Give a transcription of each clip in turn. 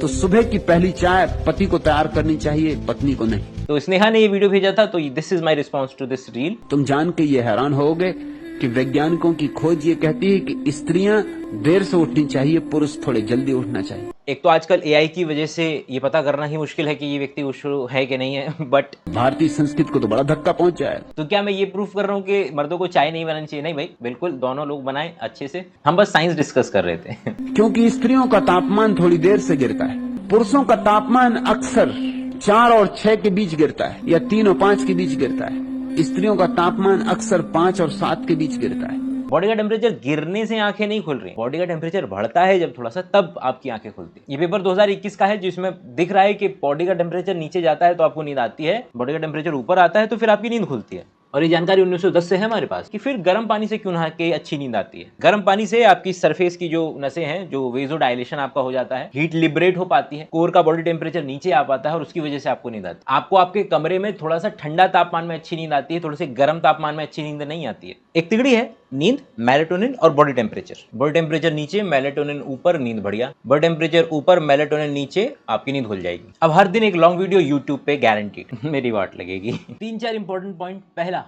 तो सुबह की पहली चाय पति को तैयार करनी चाहिए, पत्नी को नहीं। तो स्नेहा ने ये वीडियो भेजा था, तो this is my response to this reel. तुम जान के ये हैरान होगे कि वैज्ञानिकों की खोज ये कहती है कि स्त्रियां देर से उठनी चाहिए, पुरुष थोड़े जल्दी उठना चाहिए। एक तो आजकल एआई की वजह से ये पता करना ही मुश्किल है कि ये व्यक्ति उशरू है कि नहीं है, बट भारतीय संस्कृति को तो बड़ा धक्का पहुंचा है। तो क्या मैं ये प्रूफ कर रहा हूँ कि मर्दों को चाय नहीं बनानी चाहिए? नहीं भाई, बिल्कुल दोनों लोग बनाएं अच्छे से। हम बस साइंस डिस्कस कर रहे थे। क्योंकि स्त्रियों का तापमान थोड़ी देर से गिरता है, पुरुषों का तापमान अक्सर 4 और 6 के बीच गिरता है या 3 और 5 के बीच गिरता है। स्त्रियों का तापमान अक्सर 5 और 7 के बीच गिरता है। बॉडी का टेम्परेचर गिरने से आंखें नहीं खुल रही, बॉडी का टेम्परेचर बढ़ता है जब थोड़ा सा, तब आपकी आंखें खुलती है। ये पेपर 2021 का है जिसमें दिख रहा है कि बॉडी का टेम्परेचर नीचे जाता है तो आपको नींद आती है, बॉडी का टेम्परेचर ऊपर आता है तो फिर आपकी नींद खुलती है। और ये जानकारी 1910 से है हमारे पास कि फिर गर्म पानी से क्यों नहा के अच्छी नींद आती है। गर्म पानी से आपकी सरफेस की जो नसें हैं, जो वेजो डायलेशन आपका हो जाता है, हीट लिबरेट हो पाती है, कोर का बॉडी टेम्परेचर नीचे आ पाता है और उसकी वजह से आपको नींद आती है। आपको आपके कमरे में थोड़ा सा ठंडा तापमान में अच्छी नींद आती है, थोड़े से गर्म तापमान में अच्छी नींद नहीं आती है। एक तिगड़ी है नींद, मेलेटोनिन और बॉडी टेम्परेचर। बॉडी टेम्परेचर नीचे, मेलेटोनिन ऊपर, नींद बढ़िया। बॉडी टेम्परेचर ऊपर, मेलेटोनिन नीचे, आपकी नींद खुल जाएगी। अब हर दिन एक लॉन्ग वीडियो यूट्यूब पे गारंटीड मेरी वाट लगेगी। 3-4 इंपॉर्टेंट पॉइंट। पहला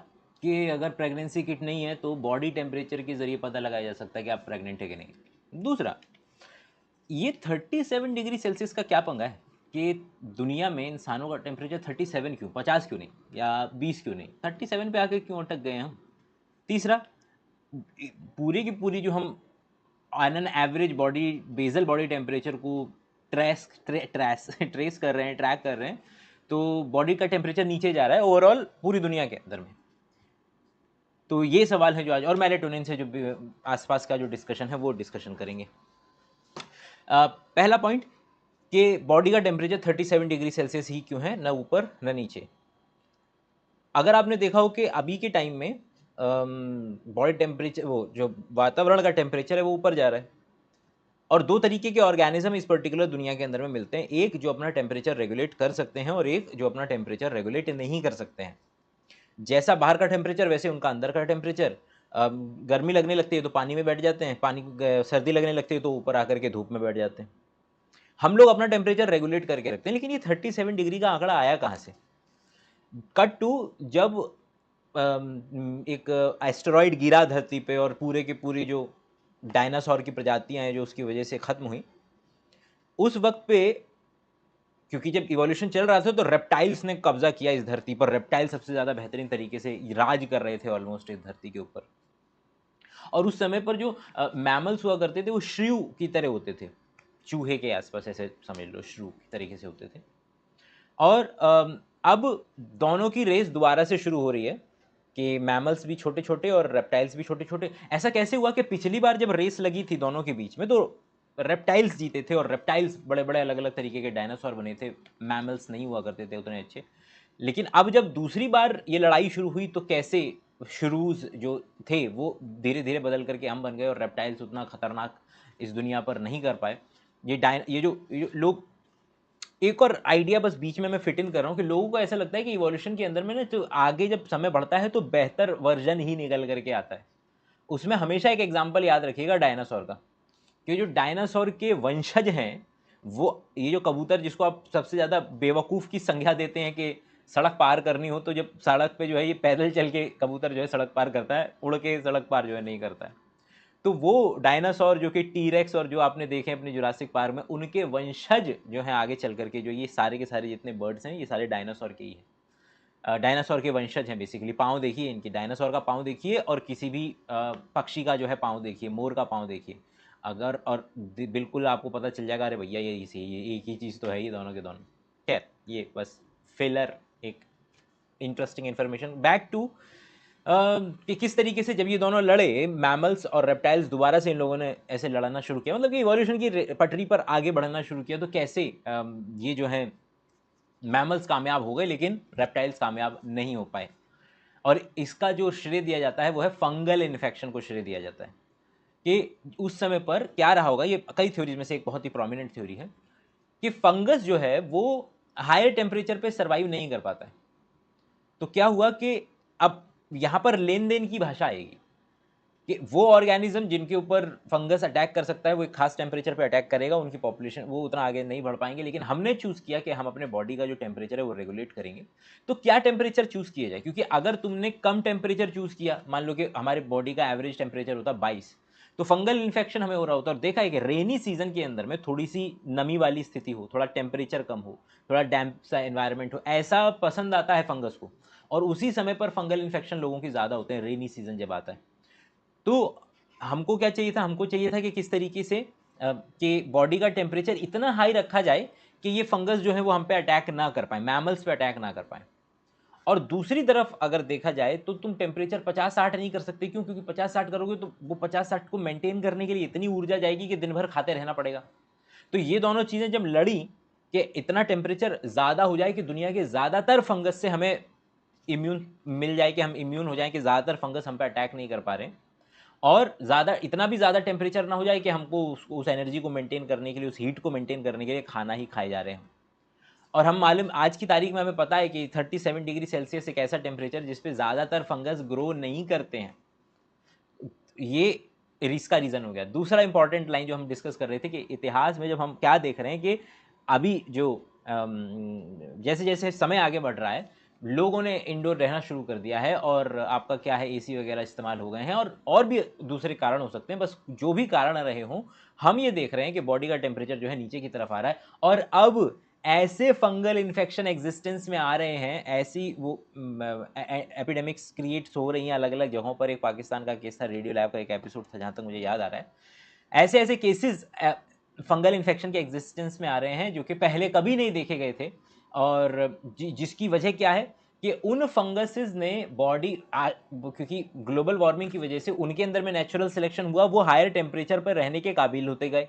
कि अगर प्रेगनेंसी किट नहीं है तो बॉडी टेम्परेचर के जरिए पता लगाया जा सकता है कि आप प्रेग्नेंट है कि नहीं। दूसरा, ये 37 डिग्री सेल्सियस का क्या पंगा है कि दुनिया में इंसानों का टेम्परेचर 37 क्यों, 50 क्यों नहीं या 20 क्यों नहीं, 37 पे आके क्यों अटक गए हम। तीसरा, पूरी की पूरी जो हम on an average body bezel body temperature को ट्रेस कर रहे हैं, ट्रैक कर रहे हैं, तो बॉडी का टेम्परेचर नीचे जा रहा है ओवरऑल पूरी दुनिया के अंदर में। तो ये सवाल है जो आज, और मेलेटोनिन से जो आसपास का जो डिस्कशन है वो डिस्कशन करेंगे। पहला पॉइंट कि बॉडी का टेम्परेचर 37 डिग्री सेल्सियस ही क्यों है, ना ऊपर ना नीचे। अगर आपने देखा हो कि अभी के टाइम में बॉडी टेम्परेचर, वो जो वातावरण का टेम्परेचर है वो ऊपर जा रहा है, और दो तरीके के ऑर्गेनिज्म इस पर्टिकुलर दुनिया के अंदर में मिलते हैं, एक जो अपना टेम्परेचर रेगुलेट कर सकते हैं और एक जो अपना टेम्परेचर रेगुलेट नहीं कर सकते हैं। जैसा बाहर का टेम्परेचर वैसे उनका अंदर का टेम्परेचर। गर्मी लगने लगती है तो पानी में बैठ जाते हैं, सर्दी लगने लगती है तो ऊपर आकर के धूप में बैठ जाते हैं। हम लोग अपना टेम्परेचर रेगुलेट करके रखते हैं, लेकिन ये 37 डिग्री का आंकड़ा आया कहाँ से? कट टू जब एक एस्टेरॉइड गिरा धरती पे और पूरे के पूरी जो डायनासोर की प्रजातियां हैं जो उसकी वजह से खत्म हुई, उस वक्त पे, क्योंकि जब इवोल्यूशन चल रहा था तो रेप्टाइल्स ने कब्जा किया इस धरती पर। रेप्टाइल सबसे ज़्यादा बेहतरीन तरीके से राज कर रहे थे ऑलमोस्ट इस धरती के ऊपर। और उस समय पर जो मैमल्स हुआ करते थे वो श्रू की तरह होते थे, चूहे के आसपास, ऐसे समझ लो श्रू की तरीके से होते थे। और अब दोनों की रेस दोबारा से शुरू हो रही है कि मैमल्स भी छोटे छोटे और रेप्टाइल्स भी छोटे छोटे। ऐसा कैसे हुआ कि पिछली बार जब रेस लगी थी दोनों के बीच में तो रेप्टाइल्स जीते थे, और रेप्टाइल्स बड़े बड़े अलग अलग तरीके के डायनासोर बने थे, मैमल्स नहीं हुआ करते थे उतने अच्छे। लेकिन अब जब दूसरी बार ये लड़ाई शुरू हुई तो कैसे शुरूज जो थे वो धीरे धीरे बदल करके हम बन गए और रेप्टाइल्स उतना खतरनाक इस दुनिया पर नहीं कर पाए। ये जो लोग, एक और आइडिया बस बीच में मैं फिट इन कर रहा हूँ कि लोगों को ऐसा लगता है कि इवोल्यूशन के अंदर में ना, तो आगे जब समय बढ़ता है तो बेहतर वर्जन ही निकल करके आता है। उसमें हमेशा एक एग्जाम्पल याद रखिएगा डायनासोर का, कि जो डायनासोर के वंशज हैं वो, ये जो कबूतर जिसको आप सबसे ज़्यादा बेवकूफ़ की संज्ञा देते हैं कि सड़क पार करनी हो तो जब सड़क पे जो है ये पैदल चल के कबूतर जो है सड़क पार करता है, उड़ के सड़क पार जो है नहीं करता है। तो वो डायनासोर जो कि टीरेक्स और जो आपने देखे अपने जुरासिक पार्क में, उनके वंशज जो हैं आगे चल करके, जो ये सारे के सारे जितने बर्ड्स हैं ये सारे डायनासोर के ही हैं, डायनासोर के वंशज हैं बेसिकली। पाँव देखिए इनकी, डायनासोर का पाँव देखिए और किसी भी पक्षी का जो है पाँव देखिए, मोर का पाँव देखिए अगर, और बिल्कुल आपको पता चल जाएगा अरे भैया ये एक ही चीज़ तो है ये दोनों के दोनों। खैर ये बस फिलर, एक इंटरेस्टिंग इन्फॉर्मेशन। बैक टू कि किस तरीके से जब ये दोनों लड़े, मैमल्स और रेप्टाइल्स, दोबारा से इन लोगों ने ऐसे लड़ना शुरू किया, मतलब कि इवोल्यूशन की पटरी पर आगे बढ़ना शुरू किया, तो कैसे ये जो है मैमल्स कामयाब हो गए लेकिन रेप्टाइल्स कामयाब नहीं हो पाए। और इसका जो श्रेय दिया जाता है वो है फंगल इन्फेक्शन को श्रेय दिया जाता है। कि उस समय पर क्या रहा होगा, ये कई थ्योरीज में से एक बहुत ही प्रोमिनेंट थ्योरी है कि फंगस जो है वो हायर टेम्परेचर पे सर्वाइव नहीं कर पाता है। तो क्या हुआ कि अब यहाँ पर लेन देन की भाषा आएगी कि वो ऑर्गेनिज्म जिनके ऊपर फंगस अटैक कर सकता है वो एक खास टेम्परेचर पे अटैक करेगा, उनकी पॉपुलेशन वो उतना आगे नहीं बढ़ पाएंगे। लेकिन हमने चूज़ किया कि हम अपने बॉडी का जो टेम्परेचर है वो रेगुलेट करेंगे। तो क्या टेम्परेचर चूज़ किया जाए, क्योंकि अगर तुमने कम टेम्परेचर चूज़ किया, मान लो कि हमारे बॉडी का एवरेज टेम्परेचर होता है 22, तो फंगल इन्फेक्शन हमें हो रहा होता है। और देखा है कि रेनी सीजन के अंदर में थोड़ी सी नमी वाली स्थिति हो, थोड़ा टेम्परेचर कम हो, थोड़ा डैम्प सा एनवायरनमेंट हो, ऐसा पसंद आता है फंगस को। और उसी समय पर फंगल इन्फेक्शन लोगों की ज़्यादा होते हैं, रेनी सीजन जब आता है। तो हमको क्या चाहिए था, हमको चाहिए था कि किस तरीके से कि बॉडी का टेम्परेचर इतना हाई रखा जाए कि ये फंगस जो है वो हम पे अटैक ना कर पाए, मैमल्स पे अटैक ना कर पाए। और दूसरी तरफ अगर देखा जाए तो तुम टेम्परेचर 50-60 नहीं कर सकते। क्यों? क्योंकि 50-60 करोगे तो वो 50-60 को मेंटेन करने के लिए इतनी ऊर्जा जाएगी कि दिन भर खाते रहना पड़ेगा। तो ये दोनों चीज़ें जब लड़ी कि इतना टेम्परेचर ज़्यादा हो जाए कि दुनिया के ज़्यादातर फंगस से हमें इम्यून मिल जाए, कि हम इम्यून हो जाए, कि ज़्यादातर फंगस हम पे अटैक नहीं कर पा रहे, और ज़्यादा इतना भी ज़्यादा टेम्परेचर ना हो जाए कि हमको उस एनर्जी को मेंटेन करने के लिए, उस हीट को मेंटेन करने के लिए खाना ही खाए जा रहे हैं। और हम मालूम आज की तारीख में हमें पता है कि 37 डिग्री सेल्सियस एक ऐसा टेम्परेचर जिस पे ज़्यादातर फंगस ग्रो नहीं करते हैं। ये इसका रीज़न हो गया। दूसरा इंपॉर्टेंट लाइन जो हम डिस्कस कर रहे थे कि इतिहास में जब हम क्या देख रहे हैं कि अभी जो जैसे जैसे समय आगे बढ़ रहा है, लोगों ने इंडोर रहना शुरू कर दिया है, और आपका क्या है एसी वगैरह इस्तेमाल हो गए हैं, और भी दूसरे कारण हो सकते हैं। बस जो भी कारण रहे हों, हम ये देख रहे हैं कि बॉडी का टेम्परेचर जो है नीचे की तरफ आ रहा है। और अब ऐसे फंगल इन्फेक्शन एग्जिस्टेंस में आ रहे हैं, ऐसी वो एपिडेमिक्स क्रिएट्स हो रही हैं अलग अलग जगहों पर। एक पाकिस्तान का केस था, रेडियो लैब का एक एपिसोड था जहाँ तक मुझे याद आ रहा है। ऐसे ऐसे केसेस फंगल इन्फेक्शन के एग्जिस्टेंस में आ रहे हैं जो कि पहले कभी नहीं देखे गए थे। और जिसकी वजह क्या है कि उन फंगसेस ने बॉडी, क्योंकि ग्लोबल वार्मिंग की वजह से उनके अंदर में नेचुरल सिलेक्शन हुआ, वो हायर टेम्परेचर पर रहने के काबिल होते गए।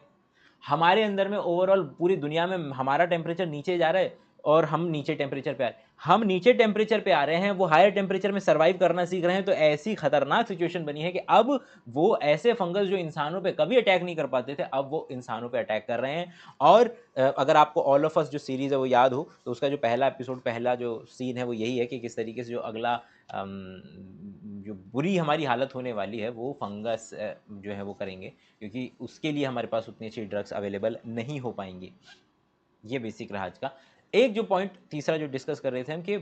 हमारे अंदर में ओवरऑल पूरी दुनिया में हमारा टेम्परेचर नीचे जा रहा है, और हम नीचे टेम्परेचर पे आ रहे हैं। हम नीचे टेम्परेचर पे आ रहे हैं, वो हायर टेम्परेचर में सर्वाइव करना सीख रहे हैं। तो ऐसी खतरनाक सिचुएशन बनी है कि अब वो ऐसे फंगस जो इंसानों पे कभी अटैक नहीं कर पाते थे, अब वो इंसानों पे अटैक कर रहे हैं। और अगर आपको ऑल ऑफ अस जो सीरीज है वो याद हो, तो उसका जो पहला एपिसोड, पहला जो सीन है वो यही है कि किस तरीके से जो अगला जो बुरी हमारी हालत होने वाली है वो फंगस जो है वो करेंगे, क्योंकि उसके लिए हमारे पास उतनी अच्छी ड्रग्स अवेलेबल नहीं हो पाएंगी। ये बेसिक रहा आज का। एक जो पॉइंट तीसरा जो डिस्कस कर रहे थे हम, कि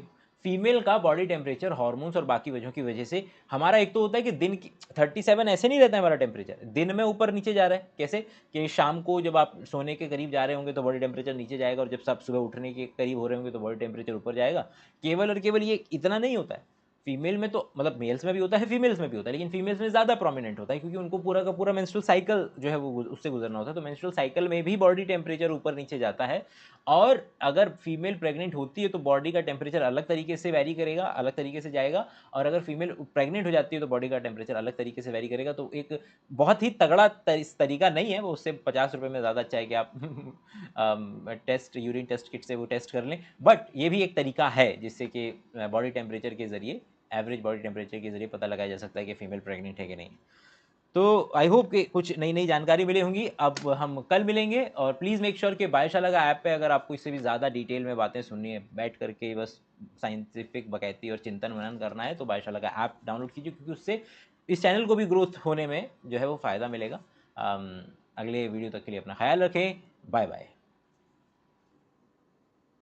फीमेल का बॉडी टेम्परेचर हार्मोन्स और बाकी वजहों की वजह से, हमारा एक तो होता है कि दिन की 37 ऐसे नहीं रहता है हमारा टेम्परेचर, दिन में ऊपर नीचे जा रहा है। कैसे? कि शाम को जब आप सोने के करीब जा रहे होंगे तो बॉडी टेम्परेचर नीचे जाएगा, और जब सब सुबह उठने के करीब हो रहे होंगे तो बॉडी टेम्परेचर ऊपर जाएगा। केवल और केवल ये इतना नहीं होता है। फीमेल में तो मतलब मेल्स में भी होता है, फीमेल्स में भी होता है, लेकिन फीमेल्स में ज़्यादा प्रोमिनेंट होता है, क्योंकि उनको पूरा का पूरा मेंस्ट्रुअल साइकिल जो है वो उससे गुजरना होता है। तो मेंस्ट्रुअल साइकिल में भी बॉडी टेम्परेचर ऊपर नीचे जाता है। और अगर फीमेल प्रेग्नेंट होती है तो बॉडी का टेम्परेचर अलग तरीके से वेरी करेगा, अलग तरीके से जाएगा। और अगर फीमेल प्रेग्नेंट हो जाती है तो बॉडी का टेम्परेचर अलग तरीके से वेरी करेगा। तो एक बहुत ही तगड़ा तरीका नहीं है वो, उससे 50 रुपये में ज़्यादा अच्छा है कि आप टेस्ट, यूरिन टेस्ट किट से वो टेस्ट कर लें। बट ये भी एक तरीका है जिससे कि बॉडी टेम्परेचर के ज़रिए, एवरेज बॉडी टेम्परेचर के जरिए पता लगाया जा सकता है कि फीमेल प्रेग्नेंट है कि नहीं। तो आई होप कि कुछ नई नई जानकारी मिली होंगी। अब हम कल मिलेंगे, और प्लीज़ मेक श्योर कि बायोशाला का ऐप पे अगर आपको इससे भी ज़्यादा डिटेल में बातें सुननी है, बैठ करके बस साइंटिफिक बकैती और चिंतन मनन करना है, तो बायोशाला का ऐप डाउनलोड कीजिए, क्योंकि उससे इस चैनल को भी ग्रोथ होने में जो है वो फ़ायदा मिलेगा। अगले वीडियो तक के लिए अपना ख्याल रखें। Bye bye.